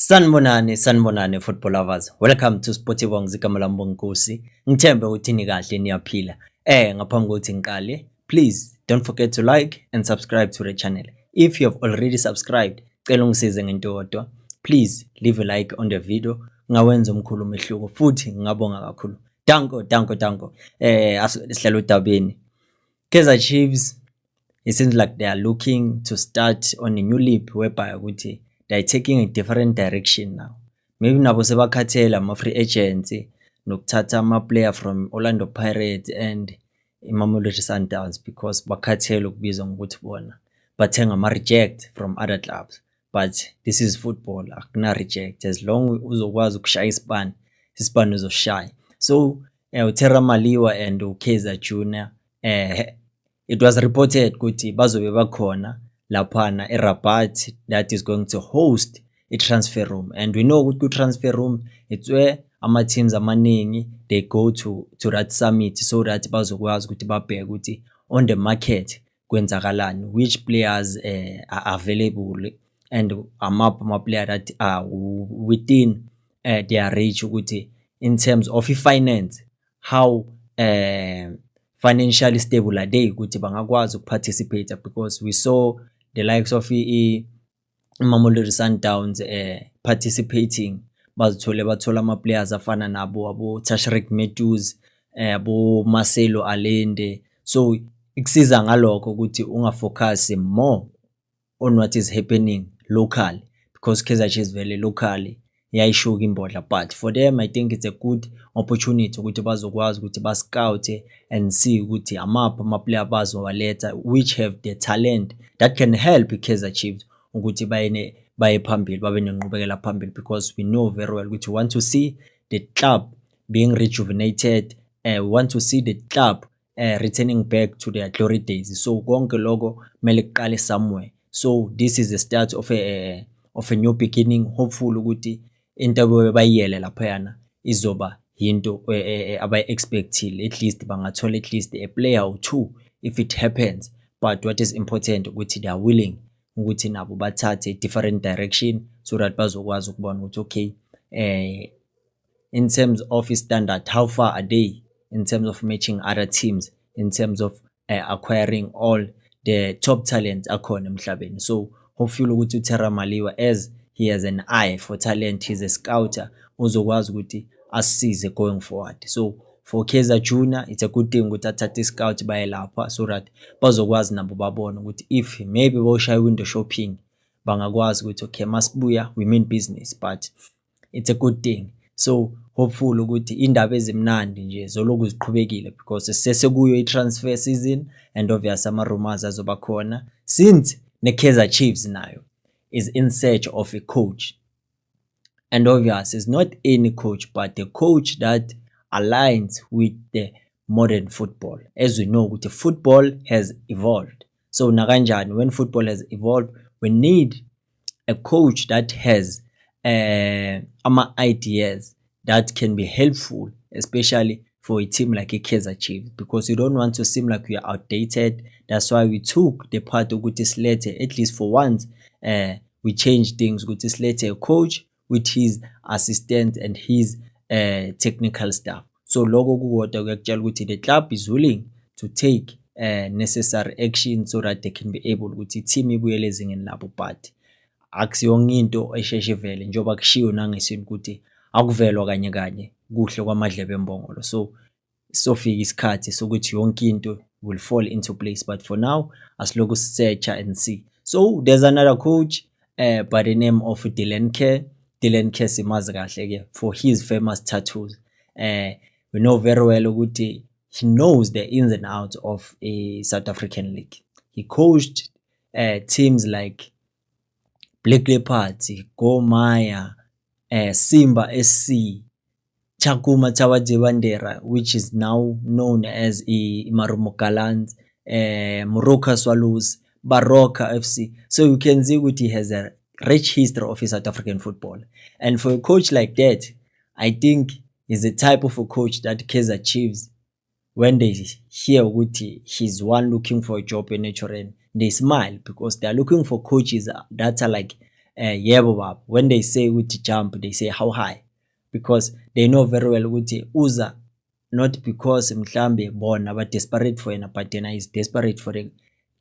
Sanibonani football lovers. Welcome to Sportivong Zikamalambong Nkosi. Ngithembe ukuthi ni kahle niyaphila. Ngaphambi kokuthi ngiqale, please don't forget to like and subscribe to the channel. If you have already subscribed, cela ungisize ngento kodwa. Please leave a like on the video. Ngawenza umkhulu umehluko futhi ngingabonga kakhulu. Danko. Asihlala udabeni. Kaizer Chiefs, it seems like they are looking to start on a new leap whereby ukuthi they're taking a different direction now. Maybe nabo sebakhathela ama-free agents nokuthatha ama-player from Orlando Pirates and Mamelodi Sundowns because bakhathela ukubizwa ngokuthi bona bathenga ama-reject from other clubs. But this is football, akuna-reject. As long uzokwazi ukushaya isibani uzoshaya. So uTerra Maliwa and uKaizer Junior, it was reported ukuthi bazobe bakhona laphana eRabat that is going to host a transfer room, and we know ukuthi transfer room it's where ama teams amaningi they go to that summit so that bazokwazi ukuthi babheke ukuthi on the market kwenzakalani, which players are available and ama player that are within their reach ukuthi in terms of finance how financially stable are they ukuthi bangakwazi ukuparticipate, because we saw the likes of Mamelodi Sundowns participating. Bathola ama players afana nabo abo Tashreeq Matthews, abo Marcelo Allende. So ikusiza ngalokho ukuthi ungafocus more on what is happening locally, because Kaizer Chiefs vele locally yayishuka imbodla, but for them I think it's a good opportunity ukuthi bazokwazi ukuthi ba scout and see ukuthi amapha ama player bazowaletha which have the talent that can help Kaizer Chiefs ukuthi baye phambili babe nenqubekela phambili, because we know very well ukuthi we want to see the club being rejuvenated, we want to see the club returning back to their glory days. So konke lokho mele kuqale somewhere. So this is the start of a new beginning. Hopefully ukuthi into abayiyele laphayana izoba into abayi-expectile, at least bangathola at least a player or two if it happens. But what is important ukuthi they are willing ukuthi nabo bathathe different direction so that bazokwazi ukubona ukuthi okay, in terms of standard how far are they in terms of matching other teams, in terms of acquiring all the top talent akhona emhlabeni. So hopefully ukuthi uTerra Maliwa, as he has an eye for talent, he's a scouter, uzokwazi ukuthi asize going forward. So for Kaizer Junior it's a good thing ukuthi athathe scout baye lapha so that bazokwazi nabo babona ukuthi if maybe boshaya window shopping bangakwazi ukuthi okay masibuya we mean business, but it's a good thing. So hopefully ukuthi indaba ezimnandi nje zoloku ziqhubekile, because sesekuyo i-transfer season and obviously ama rumors azoba khona since Kaizer Chiefs nayo is in search of a coach, and obviously it's not any coach but a coach that aligns with the modern football. As we know ukuthi football has evolved, so nakanjani when football has evolved we need a coach that has ama ideas that can be helpful, especially for a team like a Kaizer Chiefs, because you don't want to seem like we are outdated. That's why we took the part of ukuthi silethe at least for once we changed things ukuthi silethe a coach with his assistant and his technical staff. So lokho kukodwa kuyakutshela ukuthi the club is willing to take necessary action so that they can be able ukuthi team ibuyele ezingeni labo, but akusiyonke into esheshe vele njengoba kushiwo nangesini ukuthi akuvelwa kanye kuhle kwamadlebe embongolo. So sofika isikhathi sokuthi yonke into will fall into place, but for now asiloku search and see. So there's another coach by the name of Dylan Kerr. Dylan Kerr simazi kahle ke for his famous tattoos. We know very well ukuthi he knows the ins and outs of a South African league. He coached teams like Black Leopards, Gor Mahia, Simba SC, Chakuma Chawatsi Bandera, which is now known as Marumo Gallants, Moroka Swallows, Baroka FC. So you can see that he has a rich history of South African football. And for a coach like that, I think is the type of a coach that Kaizer Chiefs, when they hear Wuti, he's one looking for a job in nature, they smile, because they are looking for coaches that are like yebo baba, when they say ukuthi jump, they say how high, because they know very well ukuthi uza not because mhlambe bona ba desperate for yena, but yena is desperate for the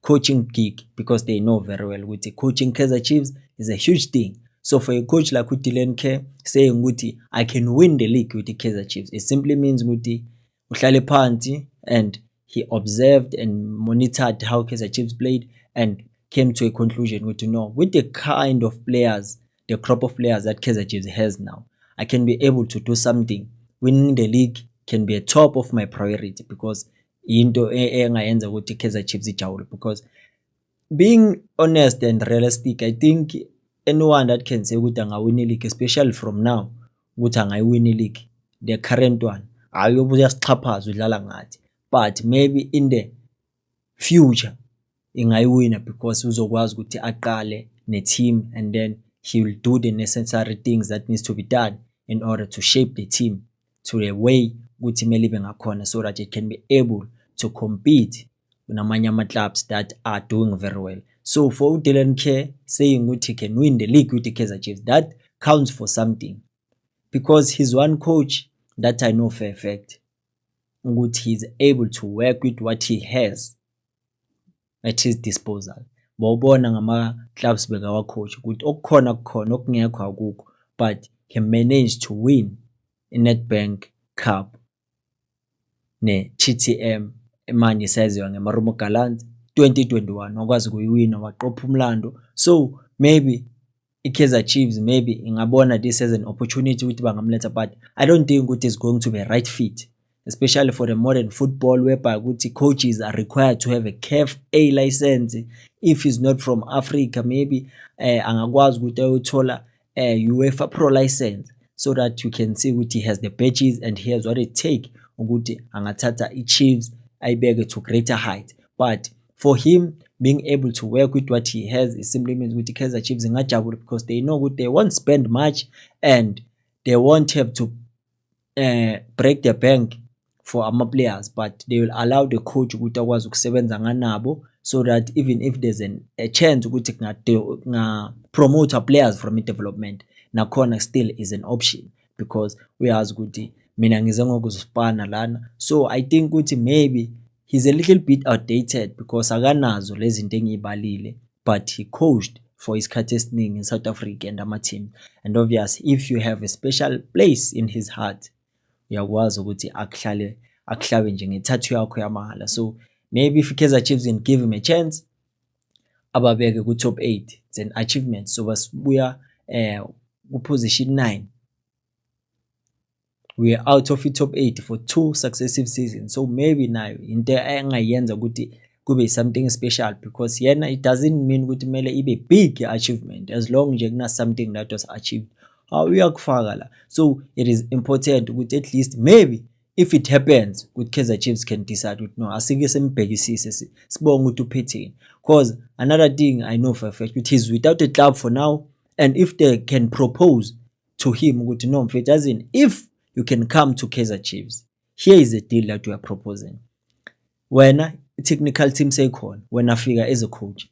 coaching gig, because they know very well ukuthi coaching Kaizer Chiefs is a huge thing. So for a coach like Dylan Kerr saying ukuthi I can win the league with the Kaizer Chiefs, it simply means ukuthi uhlale phansi and he observed and monitored how Kaizer Chiefs played and came to a conclusion with no, with the kind of players, the crop of players that Kaizer Chiefs has now, I can be able to do something. Winning the league can be a top of my priority, because into engayenza ukuthi Kaizer Chiefs ijawule. Because being honest and realistic, I think anyone that can say ukuthi angawin league, especially from now, ukuthi angayewin league, the current one, ayobuya sixhaphaza udlala ngathi, but maybe in the future ingayiwina, because uzokwazi ukuthi aqale ne-team and then he will do the necessary things that needs to be done in order to shape the team to a way ukuthi mele ibe ngakhona, so that it can be able to compete namanye ama-clubs that are doing very well. So for Dylan Kerr saying ukuthi he can win the league with the Kaizer Chiefs, that counts for something, because he's one coach that I know for a fact ukuthi he's able to work with what he has at his disposal. Bawubona ngama-clubs bekawacoach ukuthi okukhona kukhona, okungekho akukho, but he managed to win i-Nedbank Cup ne-TTM manje isaziwa nge-Marumo Gallants 2021, wakwazi kuyiwina waqopha umlando. So maybe i-Kaizer Chiefs maybe ingabona this as an opportunity ukuthi bangamletha, but I don't think ukuthi it's going to be a right fit, especially for the modern football whereby ukuthi coaches are required to have a CAF A license. If he's not from Africa, maybe angakwazi ukuthi ayothola UEFA Pro license, so that you can see ukuthi he has the badges and he has what it take ukuthi angathatha i-Chiefs ayibeke to greater height. But for him being able to work with what he has, it simply means ukuthi Kaizer Chiefs ingajabula, because they know ukuthi they won't spend much and they won't have to break the bank for ama-players, but they will allow the coach ukuthi akwazi ukusebenza nganabo, so that even if there's a chance ukuthi promote players from development, nakhona still is an option, because uyazi ukuthi mina ngize ngokuzifana lana. So I think ukuthi maybe he's a little bit outdated, because akanazo lezi zinto engiyibalile, but he coached for isikhathi esiningi in South Africa and ama-team, and obviously if you have a special place in his heart, uyakwazi ukuthi akuhlabe nje ngethathu yakho yamahala. So maybe if Kaizer Chiefs can give him a chance, ababeke ku-top 8, it's an achievement. So basibuya ku-position 9, we are out of the top 8 for 2 successive seasons. So maybe nayo into engayenza ukuthi kube something special, because yena it doesn't mean ukuthi mele ibe big achievement, as long nje kuna something that was achieved uyakufaka la. So it is important ukuthi at least maybe if it happens with Kaizer Chiefs can decide ukuthi no, asike sembhekisise sibonga ukuthi uphetheni, because another thing I know for a fact ukuthi he's without a club for now, and if they can propose to him ukuthi no mfethu, as in if you can come to Kaizer Chiefs, here is a deal that we are proposing. Wena technical team seyikhona, wena fika as a coach,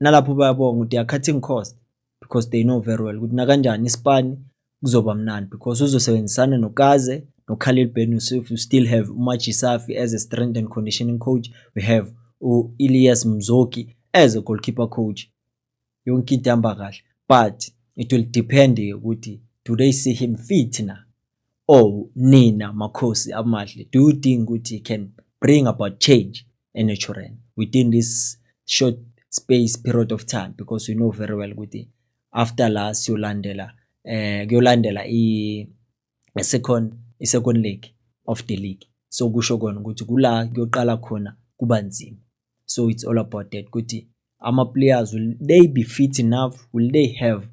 nalapho bayabonga ukuthi they are cutting cost, because they know very well ukuthi nakanjani iSpan kuzoba mnandi, because uzosebenzisana noKaze noKhalil Ben Yusuf. You still have Umaji Safi as a strength and conditioning coach, we have Ilyas Mzoki as a goalkeeper coach, yonke into ihamba kahle. But it will depend ukuthi do they see him fit na, or nina Makhosi amahle, do you think ukuthi he can bring about change in natural within this short space period of time? Because we know very well ukuthi after last kuyolandela i-second leg of the league, so kusho kona ukuthi kula kuyoqala khona kuba nzima. So it's all about that ukuthi ama-players, will they be fit enough, will they have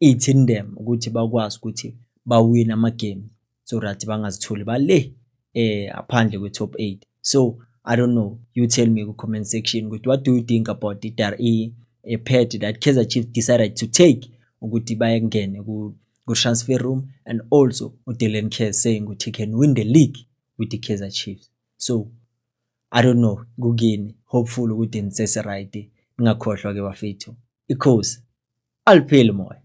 it in them ukuthi bakwazi ukuthi bawin ama-game, so that bangazitholi bale aphandle kwe-top 8. So I don't know, you tell me ku-comment section ukuthi what do you think about it, a path that Kaizer Chiefs decided to take ukuthi bayengene ku-transfer room, and also uDylan Kerr saying ukuthi he can win the league with the Kaizer Chiefs. So I don't know, kukini, hopeful ukuthi nisese right, ngakhohlwa ke bafethu, ikhosi. alipheli moya.